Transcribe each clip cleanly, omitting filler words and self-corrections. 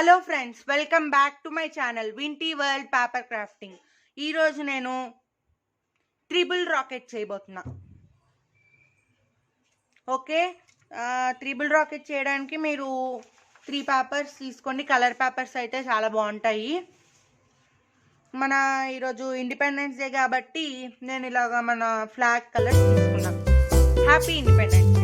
Hello friends, welcome back to my channel Vinti world paper crafting. ఈరోజు నేను triple rocket చేయబోతున్నా. Okay, triple rocket చేయడానికి మీరు 3 పేపర్స్ తీసుకోండి. కలర్ పేపర్స్ అయితే చాలా బాగుంటాయి. మన ఈరోజు ఇండిపెండెన్స్ డే కాబట్టి నేను ఇలాగా మన ఫ్లాగ్ కలర్స్ తీసుకున్నా. Happy independence day.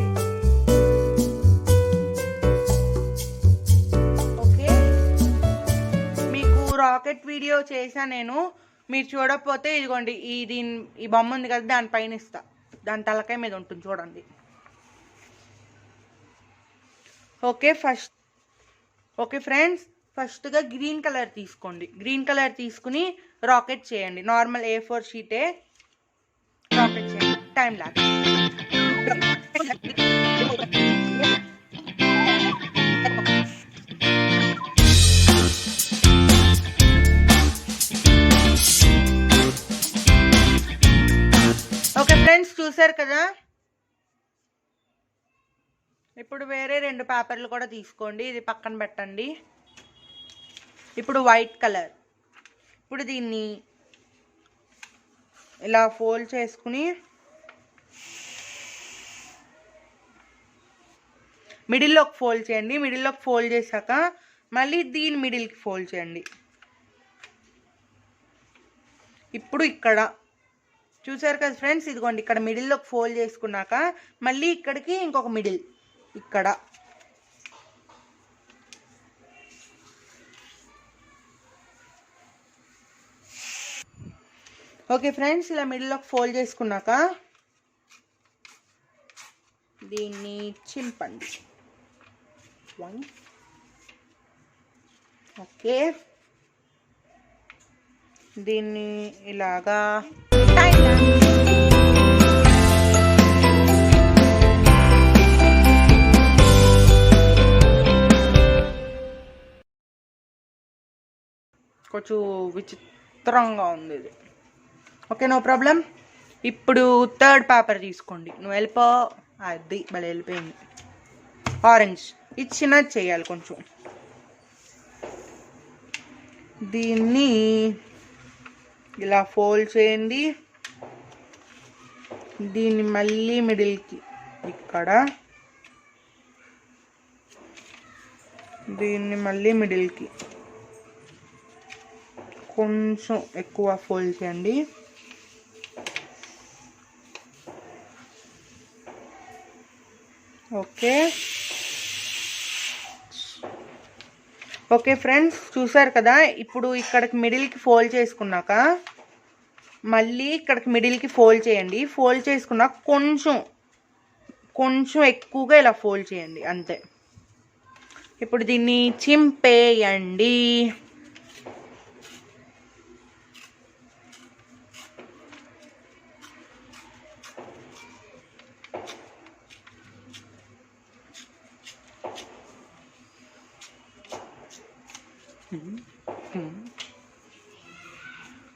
Rocket video చేసా నేను, మీరు చూడకపోతే ఇదిగోండి ఈ బొమ్మ ఉంది కదా, దానిపైన ఇస్తా. దాని తలకాయ మీద ఉంటుంది చూడండి. ఓకే ఫ్రెండ్స్, ఫస్ట్గా గ్రీన్ కలర్ తీసుకోండి. గ్రీన్ కలర్ తీసుకుని రాకెట్ చేయండి. నార్మల్ A4 షీటే రాకెట్ చేయండి. Time lag. ఓకే ఫ్రెండ్స్, చూసారు కదా. ఇప్పుడు వేరే 2 పేపర్లు కూడా తీసుకోండి. ఇది పక్కన పెట్టండి. ఇప్పుడు వైట్ కలర్. ఇప్పుడు దీన్ని ఇలా ఫోల్డ్ చేసుకుని మిడిల్లోకి ఫోల్డ్ చేయండి. మిడిల్లోకి ఫోల్డ్ చేశాక మళ్ళీ దీని మిడిల్కి ఫోల్డ్ చేయండి. ఇప్పుడు ఇక్కడ చూసారు కదా ఫ్రెండ్స్, ఇదిగోండి ఇక్కడ మిడిల్లోకి ఫోల్డ్ చేసుకున్నాక మళ్ళీ ఇక్కడికి ఇంకొక మిడిల్ ఇక్కడ. ఓకే ఫ్రెండ్స్, ఇలా మిడిల్లోకి ఫోల్డ్ చేసుకున్నాక దీన్ని చింపండి. ఓకే, దీన్ని ఇలాగా కొంచెం విచిత్రంగా ఉంది ఇది. Okay, no problem. ఇప్పుడు 3rd పేపర్ తీసుకోండి. నువ్వు వెళ్ళిపో. అది భలే వెళ్ళిపోయింది. ఆరెంజ్. ఇది చిన్నది చేయాలి కొంచెం. దీన్ని ఇలా ఫోల్డ్ చేయండి. దీన్ని మళ్ళీ మిడిల్కి ఇక్కడ, దీన్ని మళ్ళీ మిడిల్కి కొంచెం ఎక్కువ ఫోల్డ్ చేయండి. ఓకే ఫ్రెండ్స్, చూసారు కదా. ఇప్పుడు ఇక్కడికి మిడిల్కి ఫోల్డ్ చేసుకున్నాక మళ్ళీ ఇక్కడికి మిడిల్కి ఫోల్డ్ చేయండి. ఫోల్డ్ చేసుకున్నాక కొంచెం ఎక్కువగా ఇలా ఫోల్డ్ చేయండి, అంతే. ఇప్పుడు దీన్ని చింపేయండి.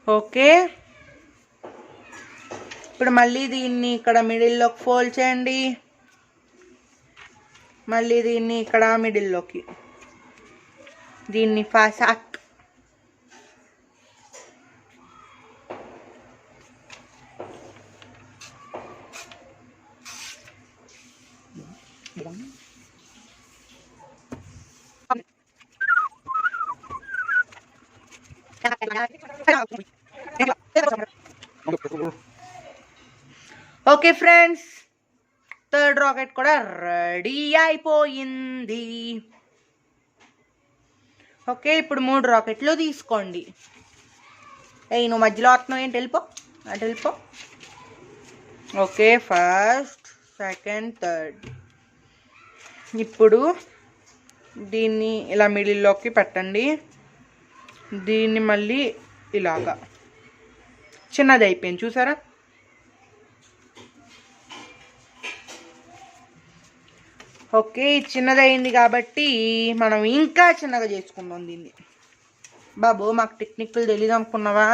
ఓకే, ఇప్పుడు మళ్ళీ దీన్ని ఇక్కడ మిడిల్లోకి ఫోల్డ్ చేయండి. మళ్ళీ దీన్ని ఇక్కడ మిడిల్లోకి, దీన్ని ఫాసాక్. ఓకే ఫ్రెండ్స్, 3rd రాకెట్ కూడా రెడీ అయిపోయింది. ఓకే, ఇప్పుడు 3 రాకెట్లు తీసుకోండి. నువ్వు మధ్యలో వస్తున్నావు ఏంటి? వెళ్ళిపో, అటు వెళ్ళిపో. Okay, 1st, 2nd, 3rd. ఇప్పుడు దీన్ని ఇలా మిడిల్లోకి పెట్టండి. దీన్ని మళ్ళీ ఇలాగా చిన్నది అయిపోయింది, చూసారా. ఓకే, చిన్నది అయింది కాబట్టి మనం ఇంకా చిన్నగా చేసుకుందాం దీన్ని. బాబు, మాకు టెక్నిక్లు తెలీదు అనుకున్నావా?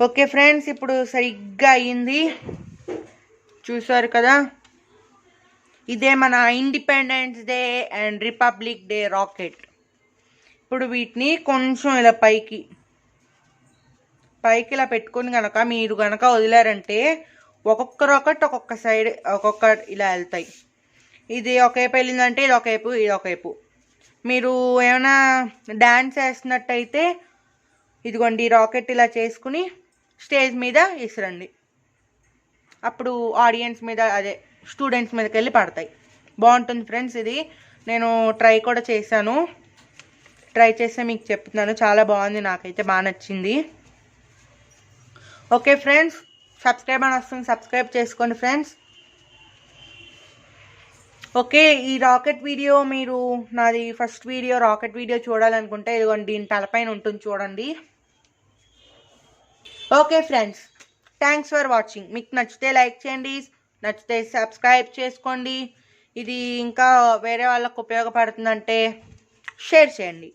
ఓకే ఫ్రెండ్స్, ఇప్పుడు సరిగ్గా అయ్యింది. చూసారు కదా, ఇదే మన independence day and republic day rocket. ఇప్పుడు వీటిని కొంచెం ఇలా పైకి ఇలా పెట్టుకొని కనుక మీరు కనుక వదిలారంటే ఒక్కొక్క రాకెట్ ఒక్కొక్క సైడ్ ఒక్కొక్క ఇలా వెళ్తాయి. ఇది ఒకవైపు వెళ్ళిందంటే ఇది ఒకవైపు, ఇది ఒకవైపు. మీరు ఏమైనా డ్యాన్స్ వేస్తున్నట్టయితే ఇదిగోండి రాకెట్ ఇలా చేసుకుని స్టేజ్ మీద విసిరండి. అప్పుడు ఆడియన్స్ మీద, అదే స్టూడెంట్స్ మీదకి వెళ్ళి పడతాయి. బాగుంటుంది ఫ్రెండ్స్. ఇది నేను ట్రై కూడా చేశాను. ట్రై చేస్తే మీకు చెప్తున్నాను, చాలా బాగుంది, నాకైతే బాగా నచ్చింది. ఓకే ఫ్రెండ్స్, సబ్స్క్రైబ్ అని వస్తుంది, సబ్స్క్రైబ్ చేసుకోండి ఫ్రెండ్స్. ఓకే, ఈ రాకెట్ వీడియో మీరు నాది ఫస్ట్ వీడియో రాకెట్ వీడియో చూడాలనుకుంటే ఇదిగోండి దీని తలపైన ఉంటుంది చూడండి. Okay friends, thanks for watching. మీకు నచ్చితే లైక్ చేయండి, నచ్చితే సబ్స్క్రైబ్ చేసుకోండి. ఇది ఇంకా వేరే వాళ్ళకు ఉపయోగపడుతుందంటే షేర్ చేయండి.